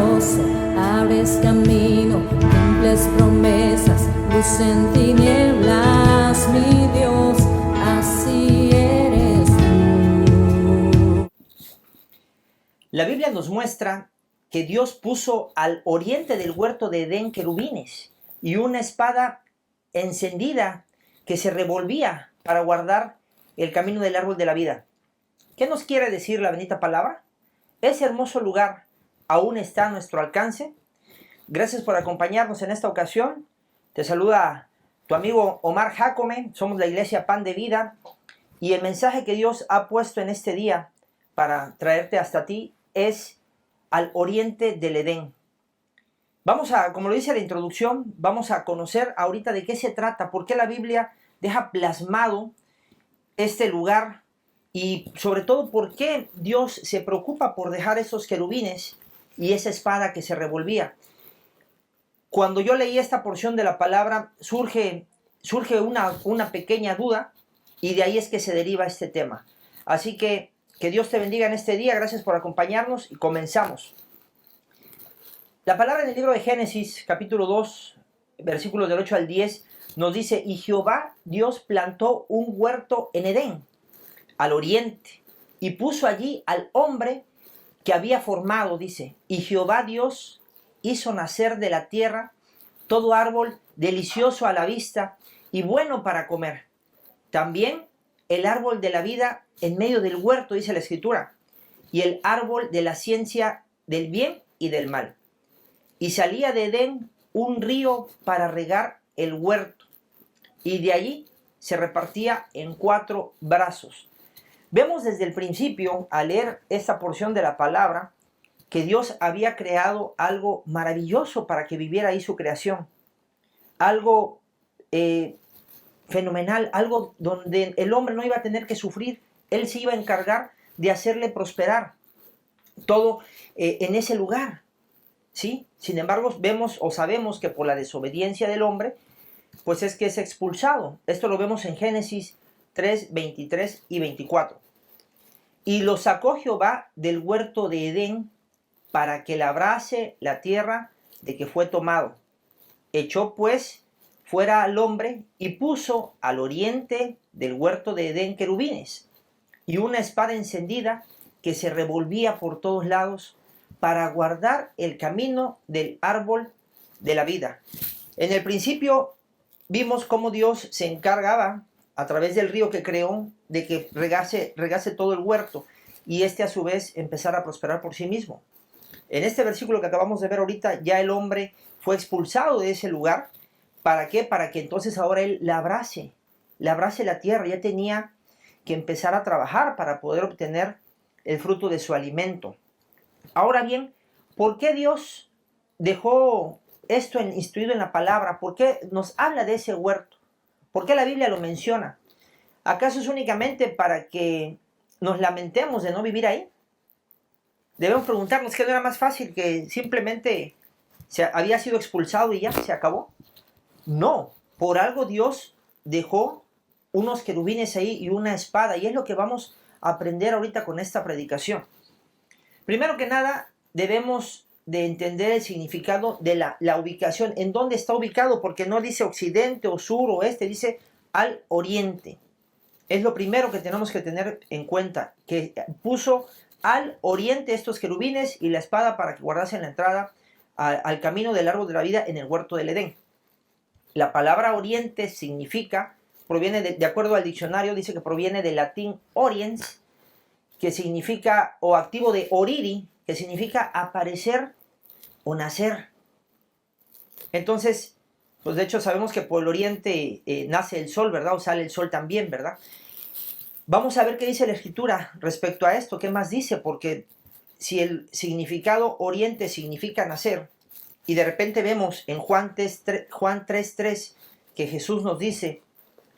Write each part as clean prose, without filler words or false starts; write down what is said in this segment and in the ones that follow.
poderoso, abres camino, cumples promesas, luz en tinieblas, mi Dios, así eres tú. La Biblia nos muestra que Dios puso al oriente del huerto de Edén querubines y una espada encendida que se revolvía para guardar el camino del árbol de la vida. ¿Qué nos quiere decir la bendita palabra? Ese hermoso lugar aún está a nuestro alcance. Gracias por acompañarnos en esta ocasión. Te saluda tu amigo Omar Jacome. Somos la iglesia Pan de Vida. Y el mensaje que Dios ha puesto en este día para traerte hasta ti es al oriente del Edén. Vamos a, como lo dice la introducción, vamos a conocer ahorita de qué se trata, por qué la Biblia deja plasmado este lugar y sobre todo por qué Dios se preocupa por dejar esos querubines y esa espada que se revolvía. Cuando yo leí esta porción de la palabra surge una pequeña duda y de ahí es que se deriva este tema. Así que Dios te bendiga en este día, gracias por acompañarnos y comenzamos. La palabra en el libro de Génesis, capítulo 2, versículos del 8 al 10, nos dice: y Jehová Dios plantó un huerto en Edén, al oriente, y puso allí al hombre que había formado, dice, y Jehová Dios hizo nacer de la tierra todo árbol delicioso a la vista y bueno para comer. También el árbol de la vida en medio del huerto, dice la Escritura, y el árbol de la ciencia del bien y del mal. Y salía de Edén un río para regar el huerto, y de allí se repartía en 4 brazos. Vemos desde el principio, al leer esta porción de la palabra, que Dios había creado algo maravilloso para que viviera ahí su creación. Algo fenomenal, algo donde el hombre no iba a tener que sufrir. Él se iba a encargar de hacerle prosperar todo en ese lugar, ¿sí? Sin embargo, vemos o sabemos que por la desobediencia del hombre, pues es que es expulsado. Esto lo vemos en Génesis 3, 23 y 24. Y lo sacó Jehová del huerto de Edén para que labrase la tierra de que fue tomado. Echó pues fuera al hombre y puso al oriente del huerto de Edén querubines y una espada encendida que se revolvía por todos lados para guardar el camino del árbol de la vida. En el principio vimos cómo Dios se encargaba a través del río que creó de que regase todo el huerto y a su vez empezara a prosperar por sí mismo. En este versículo que acabamos de ver ahorita, ya el hombre fue expulsado de ese lugar. ¿Para qué? Para que entonces ahora él labrase la tierra. Ya tenía que empezar a trabajar para poder obtener el fruto de su alimento. Ahora bien, ¿por qué Dios dejó esto instruido en la palabra? ¿Por qué nos habla de ese huerto? ¿Por qué la Biblia lo menciona? ¿Acaso es únicamente para que nos lamentemos de no vivir ahí? Debemos preguntarnos, ¿qué no era más fácil que simplemente había sido expulsado y ya se acabó? No, por algo Dios dejó unos querubines ahí y una espada, y es lo que vamos a aprender ahorita con esta predicación. Primero que nada, debemos de entender el significado de la ubicación, en dónde está ubicado, porque no dice occidente o sur o este, dice al oriente. Es lo primero que tenemos que tener en cuenta, que puso al oriente estos querubines y la espada para que guardasen la entrada al camino del árbol de la vida en el huerto del Edén. La palabra oriente significa, proviene de acuerdo al diccionario, dice que proviene del latín oriens, que significa, o activo de oriri, que significa aparecer o nacer. Entonces, pues de hecho sabemos que por el oriente nace el sol, ¿verdad? O sale el sol también, ¿verdad? Vamos a ver qué dice la Escritura respecto a esto, qué más dice, porque si el significado oriente significa nacer, y de repente vemos en Juan 3:3 que Jesús nos dice,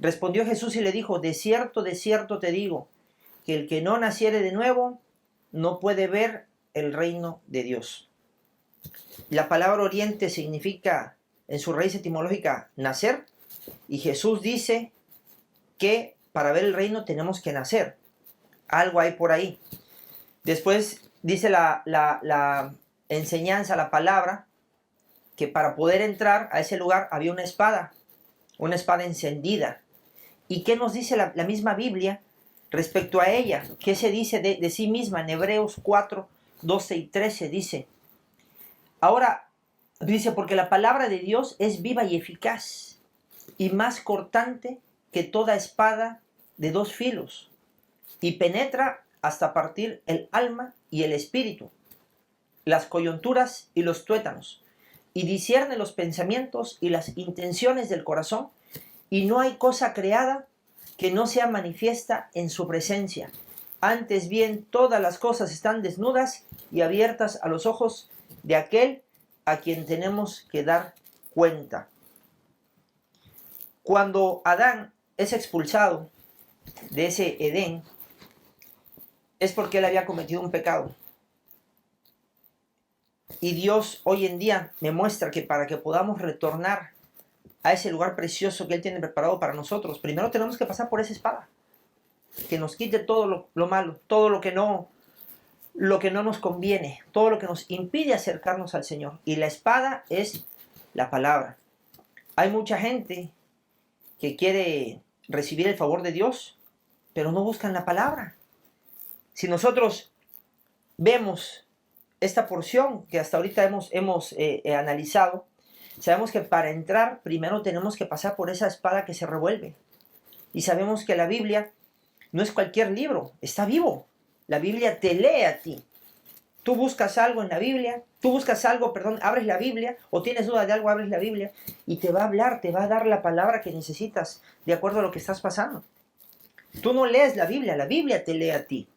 respondió Jesús y le dijo, de cierto te digo, que el que no naciere de nuevo no puede ver el reino de Dios. La palabra oriente significa, en su raíz etimológica, nacer, y Jesús dice que para ver el reino tenemos que nacer. Algo hay por ahí. Después dice enseñanza, la palabra, que para poder entrar a ese lugar había una espada encendida. ¿Y qué nos dice la misma Biblia respecto a ella? ¿Qué se dice de sí misma? En Hebreos 4, 12 y 13 dice, ahora dice, porque la palabra de Dios es viva y eficaz, y más cortante que toda espada de dos filos, y penetra hasta partir el alma y el espíritu, las coyunturas y los tuétanos, y discierne los pensamientos y las intenciones del corazón, y no hay cosa creada que no sea manifiesta en su presencia. Antes bien, todas las cosas están desnudas y abiertas a los ojos de aquel a quien tenemos que dar cuenta. Cuando Adán es expulsado de ese Edén, es porque él había cometido un pecado. Y Dios hoy en día me muestra que para que podamos retornar a ese lugar precioso que Él tiene preparado para nosotros, primero tenemos que pasar por esa espada, que nos quite todo lo malo, todo lo que no nos conviene, todo lo que nos impide acercarnos al Señor. Y la espada es la palabra. Hay mucha gente que quiere recibir el favor de Dios, pero no buscan la palabra. Si nosotros vemos esta porción que hasta ahorita hemos analizado, sabemos que para entrar primero tenemos que pasar por esa espada que se revuelve. Y sabemos que la Biblia no es cualquier libro, está vivo. La Biblia te lee a ti. Tú buscas algo en la Biblia, abres la Biblia, o tienes duda de algo, abres la Biblia, y te va a hablar, te va a dar la palabra que necesitas de acuerdo a lo que estás pasando. Tú no lees la Biblia te lee a ti.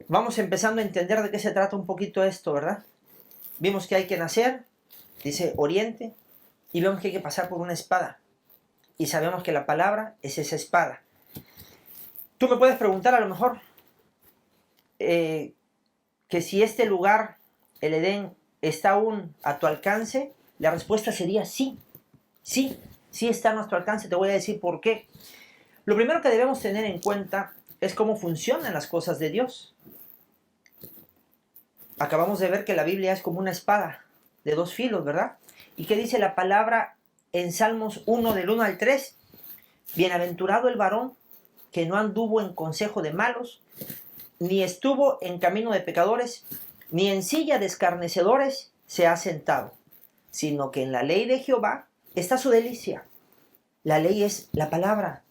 Vamos empezando a entender de qué se trata un poquito esto, ¿verdad? Vimos que hay que nacer, dice Oriente, y vemos que hay que pasar por una espada. Y sabemos que la palabra es esa espada. Tú me puedes preguntar a lo mejor que si este lugar, el Edén, está aún a tu alcance. La respuesta sería sí. Sí está a nuestro alcance. Te voy a decir por qué. Lo primero que debemos tener en cuenta es cómo funcionan las cosas de Dios. Acabamos de ver que la Biblia es como una espada de dos filos, ¿verdad? ¿Y qué dice la palabra en Salmos 1, del 1 al 3? Bienaventurado el varón que no anduvo en consejo de malos, ni estuvo en camino de pecadores, ni en silla de escarnecedores se ha sentado, sino que en la ley de Jehová está su delicia. La ley es la palabra,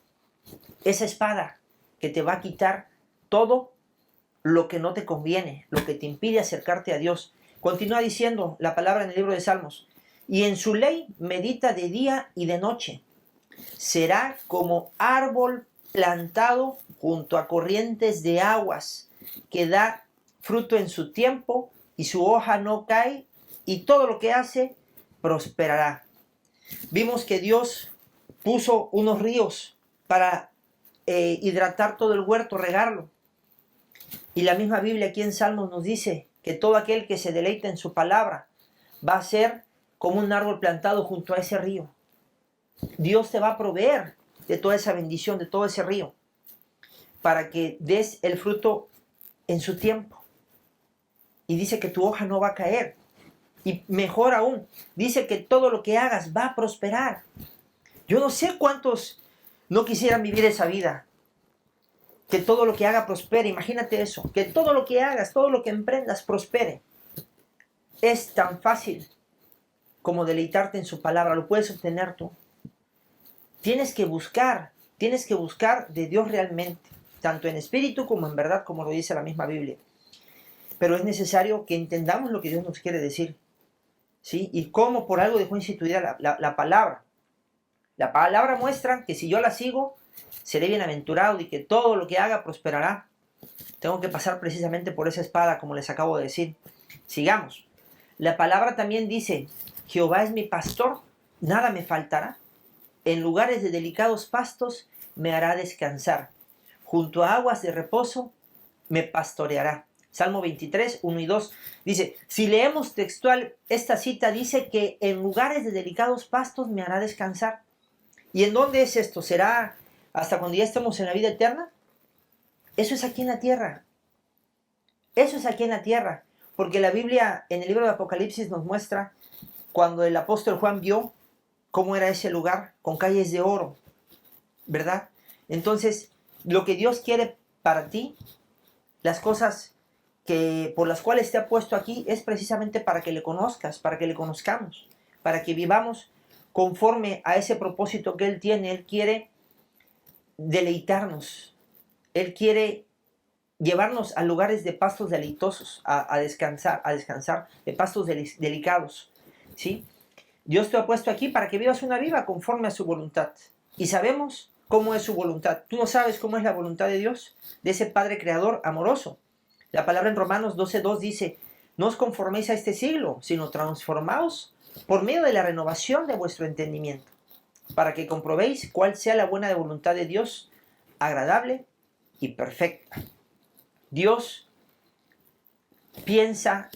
esa espada que te va a quitar todo lo que no te conviene, lo que te impide acercarte a Dios. Continúa diciendo la palabra en el libro de Salmos, y en su ley medita de día y de noche. Será como árbol plantado junto a corrientes de aguas, que da fruto en su tiempo y su hoja no cae, y todo lo que hace prosperará. Vimos que Dios puso unos ríos para hidratar todo el huerto, regarlo. Y la misma Biblia aquí en Salmos nos dice que todo aquel que se deleita en su palabra va a ser como un árbol plantado junto a ese río. Dios te va a proveer de toda esa bendición, de todo ese río, para que des el fruto en su tiempo. Y dice que tu hoja no va a caer. Y mejor aún, dice que todo lo que hagas va a prosperar. Yo no sé cuántos no quisieran vivir esa vida. Que todo lo que haga prospere. Imagínate eso. Que todo lo que hagas, todo lo que emprendas prospere. Es tan fácil como deleitarte en su palabra. Lo puedes obtener tú. Tienes que buscar de Dios realmente, tanto en espíritu como en verdad, como lo dice la misma Biblia. Pero es necesario que entendamos lo que Dios nos quiere decir, ¿sí? Y cómo por algo dejó instituida la palabra. La palabra muestra que si yo la sigo, seré bienaventurado y que todo lo que haga prosperará. Tengo que pasar precisamente por esa espada, como les acabo de decir. Sigamos. La palabra también dice, Jehová es mi pastor, nada me faltará. En lugares de delicados pastos me hará descansar. Junto a aguas de reposo me pastoreará. Salmo 23, 1 y 2. Dice, si leemos textual, esta cita dice que en lugares de delicados pastos me hará descansar. ¿Y en dónde es esto? ¿Será hasta cuando ya estemos en la vida eterna? Eso es aquí en la tierra. Eso es aquí en la tierra. Porque la Biblia en el libro de Apocalipsis nos muestra cuando el apóstol Juan vio cómo era ese lugar con calles de oro, ¿verdad? Entonces, lo que Dios quiere para ti, las cosas por las cuales te ha puesto aquí, es precisamente para que le conozcas, para que le conozcamos, para que vivamos conforme a ese propósito que Él tiene. Él quiere deleitarnos, Él quiere llevarnos a lugares de pastos deleitosos, a descansar, de pastos delicados, ¿sí? Dios te ha puesto aquí para que vivas una vida conforme a su voluntad. Y sabemos cómo es su voluntad. Tú no sabes cómo es la voluntad de Dios, de ese Padre Creador amoroso. La palabra en Romanos 12:2 dice, no os conforméis a este siglo, sino transformaos por medio de la renovación de vuestro entendimiento, para que comprobéis cuál sea la buena voluntad de Dios, agradable y perfecta. Dios piensa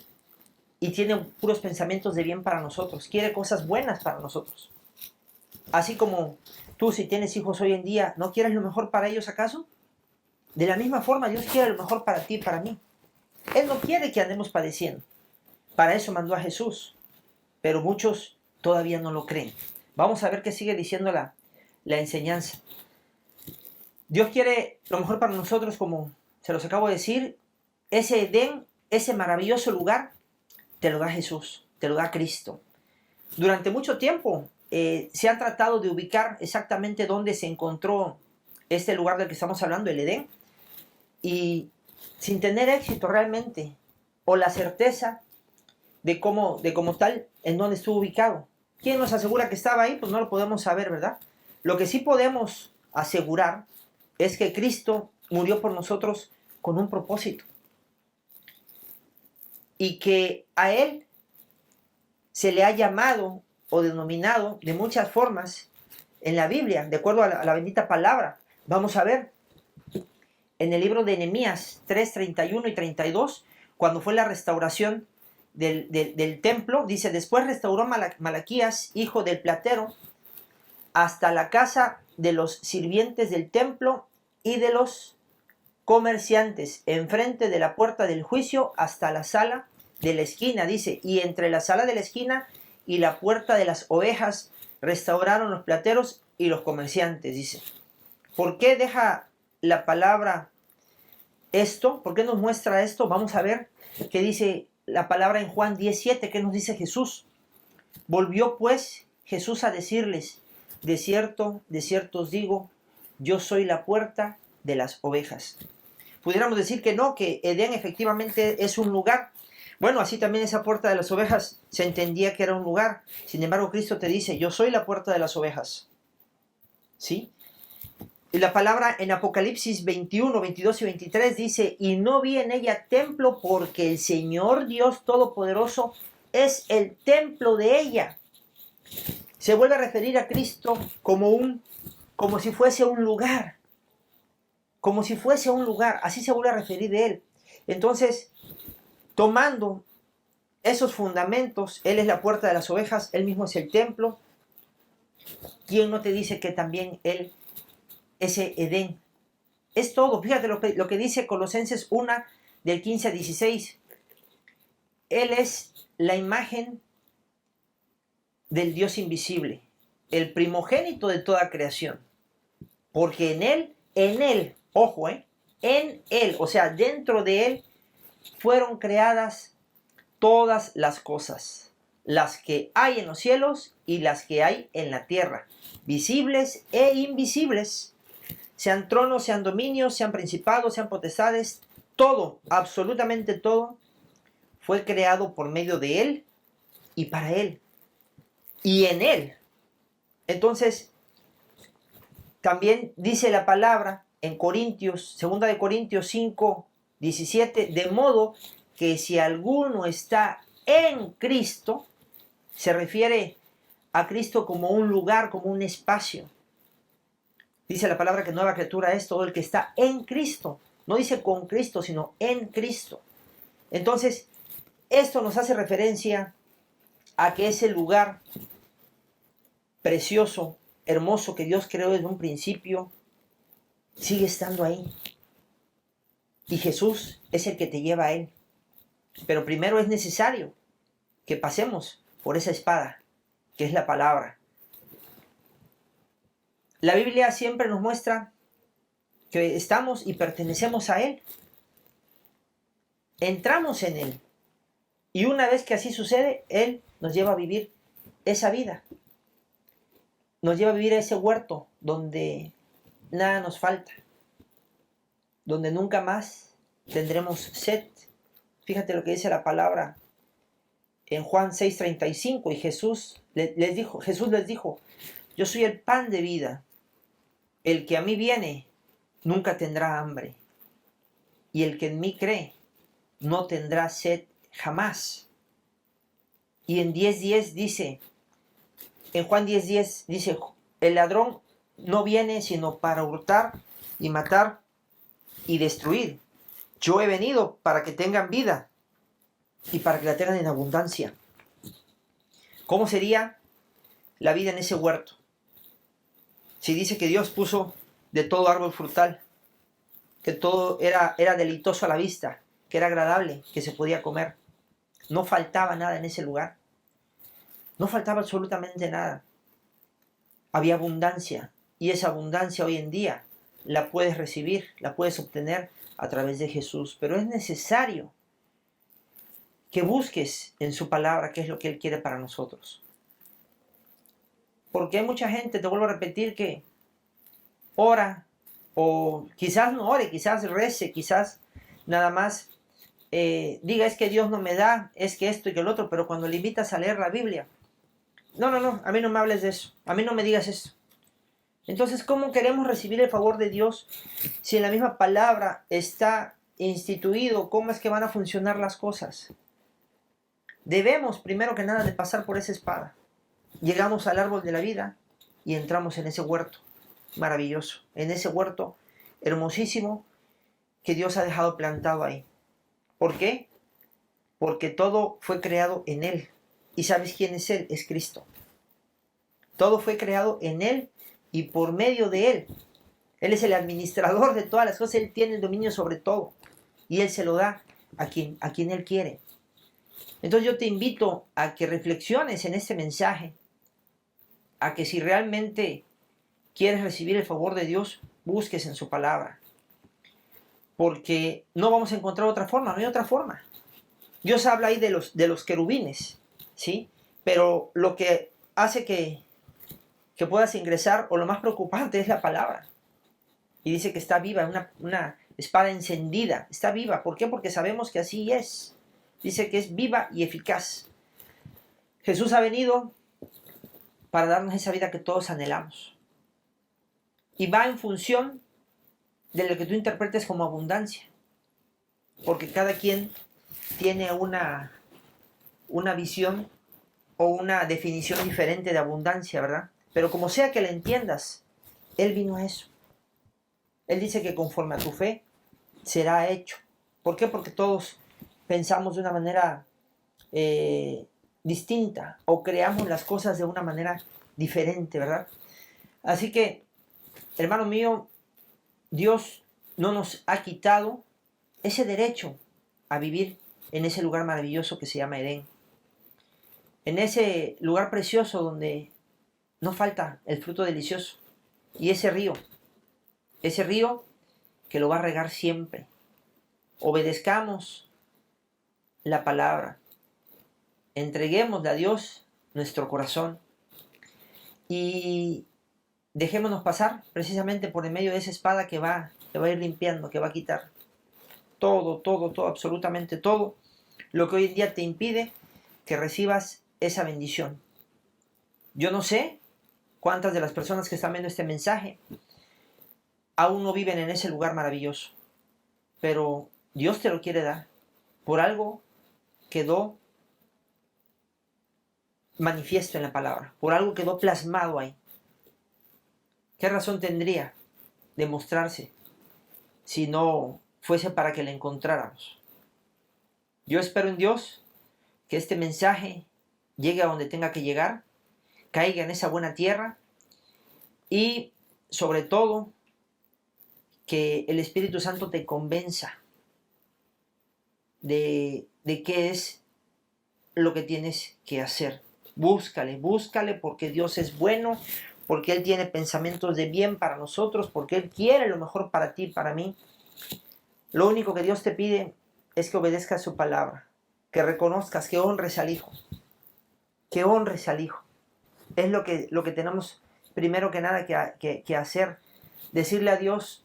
y tiene puros pensamientos de bien para nosotros, quiere cosas buenas para nosotros. Así como tú, si tienes hijos hoy en día, ¿no quieres lo mejor para ellos acaso? De la misma forma, Dios quiere lo mejor para ti y para mí. Él no quiere que andemos padeciendo. Para eso mandó a Jesús, pero muchos todavía no lo creen. Vamos a ver qué sigue diciendo la enseñanza. Dios quiere lo mejor para nosotros, como se los acabo de decir. Ese Edén, ese maravilloso lugar, te lo da Jesús, te lo da Cristo. Durante mucho tiempo se han tratado de ubicar exactamente dónde se encontró este lugar del que estamos hablando, el Edén, y sin tener éxito realmente, o la certeza de cómo tal, en dónde estuvo ubicado. ¿Quién nos asegura que estaba ahí? Pues no lo podemos saber, ¿verdad? Lo que sí podemos asegurar es que Cristo murió por nosotros con un propósito, y que a Él se le ha llamado o denominado de muchas formas en la Biblia, de acuerdo a la bendita palabra. Vamos a ver en el libro de Nehemías 3, 31 y 32, cuando fue la restauración del templo, dice, después restauró Malaquías, hijo del platero, hasta la casa de los sirvientes del templo y de los comerciantes, enfrente de la puerta del juicio, hasta la sala de la esquina, dice, y entre la sala de la esquina y la puerta de las ovejas restauraron los plateros y los comerciantes, dice. ¿Por qué deja la palabra esto? ¿Por qué nos muestra esto? Vamos a ver qué dice la palabra en Juan 10:7, qué nos dice Jesús. Volvió pues Jesús a decirles, de cierto os digo, yo soy la puerta de las ovejas. Pudiéramos decir que no, que Edén efectivamente es un lugar. Bueno, así también esa puerta de las ovejas se entendía que era un lugar. Sin embargo, Cristo te dice, yo soy la puerta de las ovejas. ¿Sí? Y la palabra en Apocalipsis 21, 22 y 23 dice, y no vi en ella templo porque el Señor Dios Todopoderoso es el templo de ella. Se vuelve a referir a Cristo como si fuese un lugar. Como si fuese un lugar, así se vuelve a referir de Él. Entonces, tomando esos fundamentos, Él es la puerta de las ovejas, Él mismo es el templo. ¿Quién no te dice que también Él, ese Edén, es todo? Fíjate lo que dice Colosenses 1, del 15 al 16. Él es la imagen del Dios invisible, el primogénito de toda creación. Porque en Él, ojo, en Él, o sea, dentro de Él, fueron creadas todas las cosas, las que hay en los cielos y las que hay en la tierra, visibles e invisibles, sean tronos, sean dominios, sean principados, sean potestades, todo, absolutamente todo, fue creado por medio de Él y para Él y en Él. Entonces, también dice la palabra en Corintios, 2 de Corintios 5, 17, de modo que si alguno está en Cristo, se refiere a Cristo como un lugar, como un espacio. Dice la palabra que nueva criatura es todo el que está en Cristo. No dice con Cristo, sino en Cristo. Entonces, esto nos hace referencia a que ese lugar precioso, hermoso que Dios creó desde un principio, sigue estando ahí. Y Jesús es el que te lleva a Él. Pero primero es necesario que pasemos por esa espada, que es la palabra. La Biblia siempre nos muestra que estamos y pertenecemos a Él. Entramos en Él. Y una vez que así sucede, Él nos lleva a vivir esa vida. Nos lleva a vivir ese huerto donde nada nos falta. Donde nunca más tendremos sed. Fíjate lo que dice la palabra en Juan 6:35. Y Jesús les dijo, yo soy el pan de vida. El que a mí viene nunca tendrá hambre. Y el que en mí cree no tendrá sed jamás. Y en 10:10 dice, en Juan 10:10 dice, el ladrón no viene sino para hurtar y matar y destruir. Yo he venido para que tengan vida y para que la tengan en abundancia. ¿Cómo sería la vida en ese huerto? Si dice que Dios puso de todo árbol frutal, que todo era deleitoso a la vista, que era agradable, que se podía comer. No faltaba nada en ese lugar. No faltaba absolutamente nada. Había abundancia. Y esa abundancia hoy en día la puedes recibir, la puedes obtener a través de Jesús. Pero es necesario que busques en su palabra qué es lo que Él quiere para nosotros. Porque hay mucha gente, te vuelvo a repetir, que ora, o quizás no ore, quizás rece, quizás nada más diga, es que Dios no me da, es que esto y que el otro, pero cuando le invitas a leer la Biblia, no, a mí no me hables de eso, a mí no me digas eso. Entonces, ¿cómo queremos recibir el favor de Dios si en la misma palabra está instituido cómo es que van a funcionar las cosas? Debemos, primero que nada, de pasar por esa espada. Llegamos al árbol de la vida y entramos en ese huerto maravilloso, en ese huerto hermosísimo que Dios ha dejado plantado ahí. ¿Por qué? Porque todo fue creado en Él. ¿Y sabes quién es Él? Es Cristo. Todo fue creado en Él y por medio de Él. Él es el administrador de todas las cosas. Él tiene el dominio sobre todo. Y Él se lo da a quien Él quiere. Entonces yo te invito a que reflexiones en este mensaje. A que si realmente quieres recibir el favor de Dios, busques en su palabra. Porque no vamos a encontrar otra forma, no hay otra forma. Dios habla ahí de los querubines, ¿sí? Pero lo que hace que puedas ingresar, o lo más preocupante, es la palabra. Y dice que está viva, una espada encendida, está viva. ¿Por qué? Porque sabemos que así es. Dice que es viva y eficaz. Jesús ha venido para darnos esa vida que todos anhelamos. Y va en función de lo que tú interpretes como abundancia. Porque cada quien tiene una visión o una definición diferente de abundancia, ¿verdad? Pero como sea que la entiendas, Él vino a eso. Él dice que conforme a tu fe será hecho. ¿Por qué? Porque todos pensamos de una manera distinta o creamos las cosas de una manera diferente, ¿verdad? Así que, hermano mío, Dios no nos ha quitado ese derecho a vivir en ese lugar maravilloso que se llama Edén. En ese lugar precioso donde no falta el fruto delicioso. Y ese río que lo va a regar siempre. Obedezcamos la palabra. Entreguémosle a Dios nuestro corazón. Y dejémonos pasar precisamente por en medio de esa espada que va a ir limpiando, que va a quitar todo, absolutamente todo lo que hoy en día te impide que recibas esa bendición. Yo no sé cuántas de las personas que están viendo este mensaje aún no viven en ese lugar maravilloso, pero Dios te lo quiere dar. Por algo quedó manifiesto en la palabra, por algo quedó plasmado ahí. ¿Qué razón tendría de mostrarse si no fuese para que la encontráramos? Yo espero en Dios que este mensaje llegue a donde tenga que llegar, caiga en esa buena tierra y sobre todo que el Espíritu Santo te convenza de de qué es lo que tienes que hacer. Búscale, búscale, porque Dios es bueno, porque Él tiene pensamientos de bien para nosotros, porque Él quiere lo mejor para ti y para mí. Lo único que Dios te pide es que obedezcas su palabra, que reconozcas, que honres al Hijo, que honres al Hijo. Es lo que tenemos primero que nada que hacer. Decirle a Dios: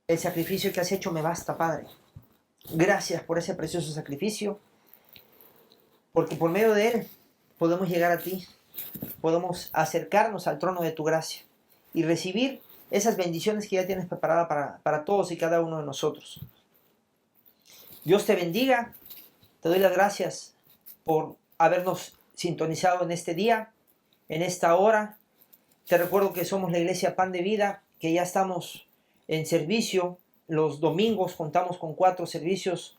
el sacrificio que has hecho me basta, Padre. Gracias por ese precioso sacrificio, porque por medio de Él podemos llegar a ti, podemos acercarnos al trono de tu gracia y recibir esas bendiciones que ya tienes preparadas para todos y cada uno de nosotros. Dios te bendiga. Te doy las gracias por habernos sintonizado en este día, en esta hora. Te recuerdo que somos la Iglesia Pan de Vida, que ya estamos en servicio. Los domingos contamos con 4 servicios,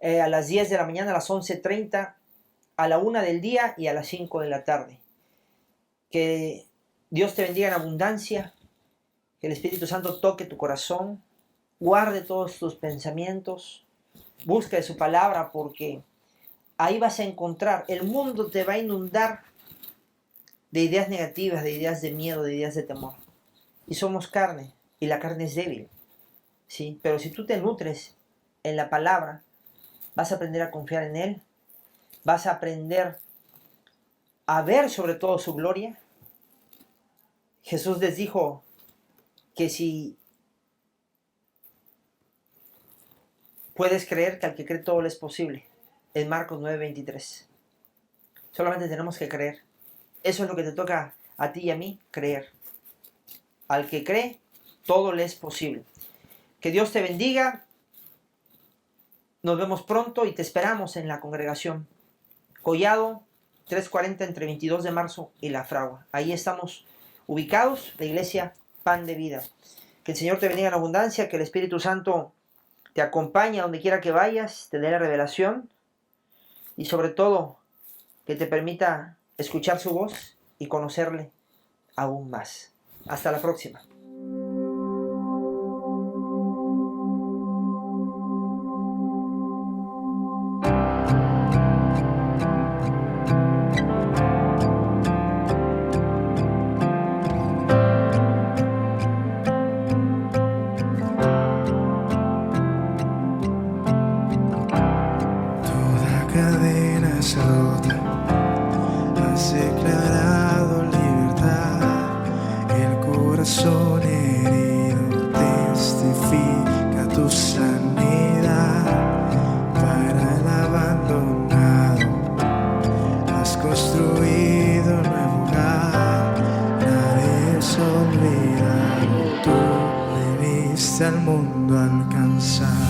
a las 10 de la mañana, a las 11:30, a la 1 del día y a las 5 de la tarde. Que Dios te bendiga en abundancia, que el Espíritu Santo toque tu corazón, guarde todos tus pensamientos, busca de su palabra, porque ahí vas a encontrar, el mundo te va a inundar de ideas negativas, de ideas de miedo, de ideas de temor. Y somos carne, y la carne es débil, ¿sí? Pero si tú te nutres en la palabra, vas a aprender a confiar en Él, vas a aprender a ver sobre todo su gloria. Jesús les dijo que si puedes creer, que al que cree todo le es posible. En Marcos 9:23. Solamente tenemos que creer. Eso es lo que te toca a ti y a mí, creer. Al que cree, todo le es posible. Que Dios te bendiga. Nos vemos pronto y te esperamos en la congregación Collado 340 entre 22 de marzo y La Fragua. Ahí estamos ubicados, la Iglesia Pan de Vida. Que el Señor te bendiga en abundancia, que el Espíritu Santo te acompañe a donde quiera que vayas, te dé la revelación y sobre todo que te permita escuchar su voz y conocerle aún más. Hasta la próxima. Has declarado libertad, el corazón herido testifica tu sanidad. Para el abandonado has construido un nuevo hogar, nadie es olvidado. Tú viniste al mundo a alcanzar